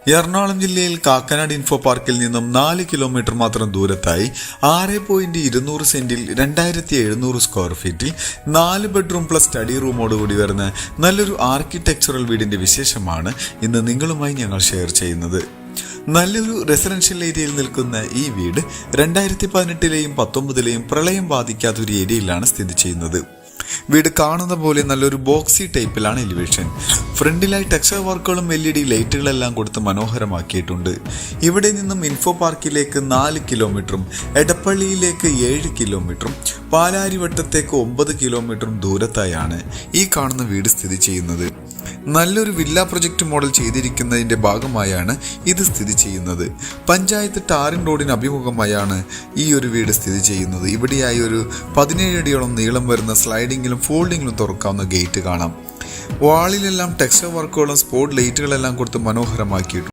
എറണാകുളം ജില്ലയിൽ കാക്കനാട് ഇൻഫോ പാർക്കിൽ നിന്നും 4 കിലോമീറ്റർ മാത്രം ദൂരത്തായി 6.200 സെന്റിൽ 2700 സ്ക്വയർ ഫീറ്റിൽ 4 ബെഡ്റൂം പ്ലസ് സ്റ്റഡി റൂമോടുകൂടി വരുന്ന നല്ലൊരു ആർക്കിടെക്ചറൽ വീടിന്റെ വിശേഷമാണ് ഇന്ന് നിങ്ങളുമായി ഞങ്ങൾ ഷെയർ ചെയ്യുന്നത്. നല്ലൊരു റെസിഡൻഷ്യൽ ഏരിയയിൽ നിൽക്കുന്ന ഈ വീട് 2018ലെയും 19ലെയും പ്രളയം ബാധിക്കാത്ത ഒരു ഏരിയയിലാണ് സ്ഥിതി ചെയ്യുന്നത്. വീട് കാണുന്ന പോലെ നല്ലൊരു ബോക്സി ടൈപ്പിലാണ് എലിവേഷൻ. ഫ്രണ്ടിലായി ടെക്സ്ചർ വർക്കുകളും LED ലൈറ്റുകളെല്ലാം കൊടുത്ത് മനോഹരമാക്കിയിട്ടുണ്ട്. ഇവിടെ നിന്നും ഇൻഫോ പാർക്കിലേക്ക് 4 കിലോമീറ്ററും എടപ്പള്ളിയിലേക്ക് 7 കിലോമീറ്ററും പാലാരിവട്ടത്തേക്ക് 9 കിലോമീറ്ററും ദൂരത്തായാണ് ഈ കാണുന്ന വീട് സ്ഥിതി ചെയ്യുന്നത്. നല്ലൊരു വില്ല പ്രൊജക്ട് മോഡൽ ചെയ്തിരിക്കുന്നതിന്റെ ഭാഗമായാണ് ഇത് സ്ഥിതി ചെയ്യുന്നത്. പഞ്ചായത്ത് ടാറിൻ റോഡിന് അഭിമുഖമായാണ് ഈ ഒരു വീട് സ്ഥിതി ചെയ്യുന്നത്. ഇവിടെയായി ഒരു 17 അടിയോളം നീളം വരുന്ന സ്ലൈഡിങ്ങിലും ഫോൾഡിങ്ങിലും തുറക്കാവുന്ന ഗേറ്റ് കാണാം. വാളിലെല്ലാം ടെക്സ്ചർ വർക്കുകളും സ്പോട്ട് ലൈറ്റുകളെല്ലാം കൊടുത്ത് മനോഹരമാക്കിയിട്ടുണ്ട്.